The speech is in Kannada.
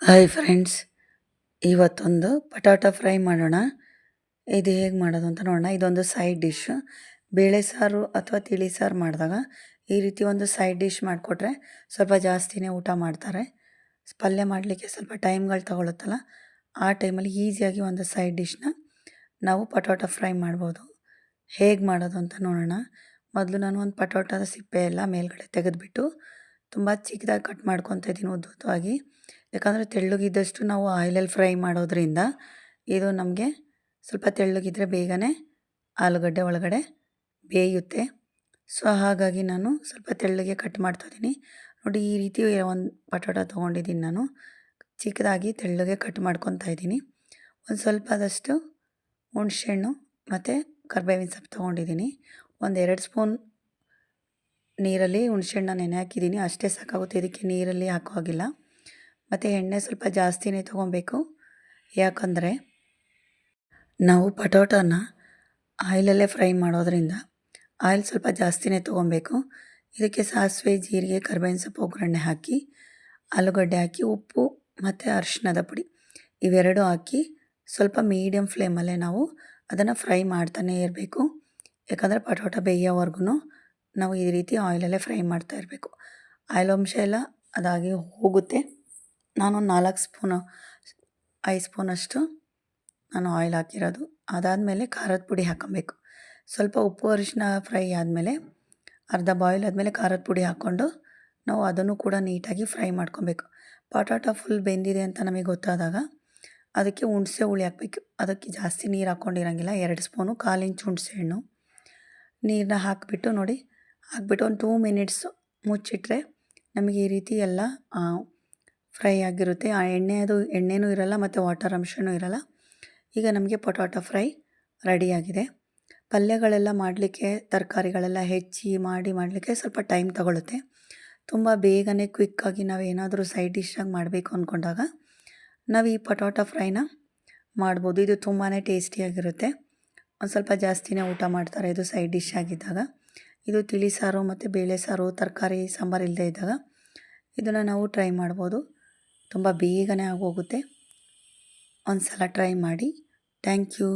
ಹಾಯ್ ಫ್ರೆಂಡ್ಸ್, ಇವತ್ತೊಂದು ಪಟಾಟ ಫ್ರೈ ಮಾಡೋಣ. ಇದು ಹೇಗೆ ಮಾಡೋದು ಅಂತ ನೋಡೋಣ. ಇದೊಂದು ಸೈಡ್ ಡಿಶ್. ಬೇಳೆ ಸಾರು ಅಥವಾ ತಿಳಿ ಸಾರು ಮಾಡಿದಾಗ ಈ ರೀತಿ ಒಂದು ಸೈಡ್ ಡಿಶ್ ಮಾಡಿಕೊಟ್ರೆ ಸ್ವಲ್ಪ ಜಾಸ್ತಿನೇ ಊಟ ಮಾಡ್ತಾರೆ. ಪಲ್ಯ ಮಾಡಲಿಕ್ಕೆ ಸ್ವಲ್ಪ ಟೈಮ್ಗಳು ತಗೊಳುತ್ತಲ್ಲ, ಆ ಟೈಮಲ್ಲಿ ಈಸಿಯಾಗಿ ಒಂದು ಸೈಡ್ ಡಿಶ್ನ ನಾವು ಪಟಾಟ ಫ್ರೈ ಮಾಡ್ಬೋದು. ಹೇಗೆ ಮಾಡೋದು ಅಂತ ನೋಡೋಣ. ಮೊದಲು ನಾನು ಒಂದು ಪಟಾಟದ ಸಿಪ್ಪೆ ಎಲ್ಲ ಮೇಲ್ಗಡೆ ತೆಗೆದುಬಿಟ್ಟು ತುಂಬ ಚಿಕ್ಕದಾಗಿ ಕಟ್ ಮಾಡ್ಕೊತಾ ಇದ್ದೀನಿ, ಉದ್ದುದ್ದವಾಗಿ. ಯಾಕಂದರೆ ತೆಳ್ಳಗಿದ್ದಷ್ಟು ನಾವು ಆಯಿಲಲ್ಲಿ ಫ್ರೈ ಮಾಡೋದ್ರಿಂದ ಇದು ನಮಗೆ ಸ್ವಲ್ಪ ತೆಳ್ಳಗಿದ್ರೆ ಬೇಗನೆ ಆಲೂಗಡ್ಡೆ ಒಳಗಡೆ ಬೇಯುತ್ತೆ. ಸೊ ಹಾಗಾಗಿ ನಾನು ಸ್ವಲ್ಪ ತೆಳ್ಳಗೆ ಕಟ್ ಮಾಡ್ತಾಯಿದ್ದೀನಿ. ನೋಡಿ, ಈ ರೀತಿ ಒಂದು ಪಟಾಟ ತೊಗೊಂಡಿದ್ದೀನಿ ನಾನು. ಚಿಕ್ಕದಾಗಿ ತೆಳ್ಳಗೆ ಕಟ್ ಮಾಡ್ಕೊತಾ ಇದ್ದೀನಿ. ಒಂದು ಸ್ವಲ್ಪದಷ್ಟು ಹುಣಸೆಹಣ್ಣು ಮತ್ತು ಕರಿಬೇವಿನ ಸೊಪ್ಪು ತೊಗೊಂಡಿದ್ದೀನಿ. ಒಂದು 2 ಸ್ಪೂನ್ ನೀರಲ್ಲಿ ಹುಣಸೆಹಣ್ಣನ್ನ ನೆನೆ ಹಾಕಿದ್ದೀನಿ. ಅಷ್ಟೇ ಸಾಕಾಗುತ್ತೆ, ಇದಕ್ಕೆ ನೀರಲ್ಲಿ ಹಾಕೋ ಹಾಗಿಲ್ಲ. ಮತ್ತು ಎಣ್ಣೆ ಸ್ವಲ್ಪ ಜಾಸ್ತಿನೇ ತೊಗೊಬೇಕು. ಯಾಕಂದರೆ ನಾವು ಪಟೋಟನ ಆಯಿಲಲ್ಲೇ ಫ್ರೈ ಮಾಡೋದ್ರಿಂದ ಆಯಿಲ್ ಸ್ವಲ್ಪ ಜಾಸ್ತಿನೇ ತೊಗೊಬೇಕು. ಇದಕ್ಕೆ ಸಾಸಿವೆ, ಜೀರಿಗೆ, ಕರಿಬೇವಿನ ಸೊಪ್ಪು ಒಗ್ಗರಣೆ ಹಾಕಿ, ಆಲೂಗಡ್ಡೆ ಹಾಕಿ, ಉಪ್ಪು ಮತ್ತು ಅರಿಶಿಣದ ಪುಡಿ ಇವೆರಡು ಹಾಕಿ ಸ್ವಲ್ಪ ಮೀಡಿಯಮ್ ಫ್ಲೇಮಲ್ಲೇ ನಾವು ಅದನ್ನು ಫ್ರೈ ಮಾಡ್ತಾನೇ ಇರಬೇಕು. ಯಾಕಂದರೆ ಪಟೋಟ ಬೇಯೋವರೆಗೂ ನಾವು ಈ ರೀತಿ ಆಯಿಲಲ್ಲೇ ಫ್ರೈ ಮಾಡ್ತಾ ಇರಬೇಕು. ಆಯಿಲ್ ಅಂಶ ಎಲ್ಲ ಅದಾಗಿ ಹೋಗುತ್ತೆ. ನಾನು 4 ಸ್ಪೂನು 5 ಸ್ಪೂನಷ್ಟು ನಾನು ಆಯಿಲ್ ಹಾಕಿರೋದು. ಅದಾದಮೇಲೆ ಖಾರದ ಪುಡಿ ಹಾಕ್ಕೊಬೇಕು. ಸ್ವಲ್ಪ ಉಪ್ಪು ಅರಿಶಿಣ ಫ್ರೈ ಆದಮೇಲೆ ಅರ್ಧ ಬಾಯ್ಲ್ ಆದಮೇಲೆ ಖಾರದ ಪುಡಿ ಹಾಕ್ಕೊಂಡು ನಾವು ಅದನ್ನು ಕೂಡ ನೀಟಾಗಿ ಫ್ರೈ ಮಾಡ್ಕೊಬೇಕು. ಪಟಾಟ ಫುಲ್ ಬೆಂದಿದೆ ಅಂತ ನಮಗೆ ಗೊತ್ತಾದಾಗ ಅದಕ್ಕೆ ಹುಣಸೆ ಹುಳಿ ಹಾಕಬೇಕು. ಅದಕ್ಕೆ ಜಾಸ್ತಿ ನೀರು ಹಾಕ್ಕೊಂಡಿರೋಂಗಿಲ್ಲ. 2 ಸ್ಪೂನು 1/4 ಇಂಚ್ ಹುಣಸೆ ಹಣ್ಣು ನೀರನ್ನ ಹಾಕಿಬಿಟ್ಟು ನೋಡಿ, ಹಾಕ್ಬಿಟ್ಟು ಒಂದು 2 ಮಿನಿಟ್ಸು ಮುಚ್ಚಿಟ್ರೆ ನಮಗೆ ಈ ರೀತಿ ಎಲ್ಲ ಫ್ರೈ ಆಗಿರುತ್ತೆ. ಆ ಎಣ್ಣೆನೂ ಇರಲ್ಲ ಮತ್ತು ವಾಟರ್ ಅಂಶವೂ ಇರಲ್ಲ. ಈಗ ನಮಗೆ ಪೊಟಾಟೊ ಫ್ರೈ ರೆಡಿಯಾಗಿದೆ. ಪಲ್ಯಗಳೆಲ್ಲ ಮಾಡಲಿಕ್ಕೆ, ತರಕಾರಿಗಳೆಲ್ಲ ಹೆಚ್ಚಿ ಮಾಡಲಿಕ್ಕೆ ಸ್ವಲ್ಪ ಟೈಮ್ ತಗೊಳುತ್ತೆ. ತುಂಬ ಬೇಗನೆ ಕ್ವಿಕ್ಕಾಗಿ ನಾವು ಏನಾದರೂ ಸೈಡ್ ಡಿಶ್ಶಾಗಿ ಮಾಡಬೇಕು ಅಂದ್ಕೊಂಡಾಗ ನಾವು ಈ ಪೊಟಾಟೊ ಫ್ರೈನ ಮಾಡ್ಬೋದು. ಇದು ತುಂಬಾ ಟೇಸ್ಟಿಯಾಗಿರುತ್ತೆ. ಒಂದು ಸ್ವಲ್ಪ ಜಾಸ್ತಿನೇ ಊಟ ಮಾಡ್ತಾರೆ ಇದು ಸೈಡ್ ಡಿಶ್ ಆಗಿದ್ದಾಗ. ಇದು ತಿಳಿ ಸಾರು ಮತ್ತು ಬೇಳೆ ಸಾರು, ತರಕಾರಿ ಸಾಂಬಾರು ಇಲ್ಲದೇ ಇದ್ದಾಗ ಇದನ್ನು ನಾವು ಟ್ರೈ ಮಾಡ್ಬೋದು. ತುಂಬ ಬೇಗನೆ ಆಗೋಗುತ್ತೆ. ಒಂದು ಸಲ ಟ್ರೈ ಮಾಡಿ. Thank you.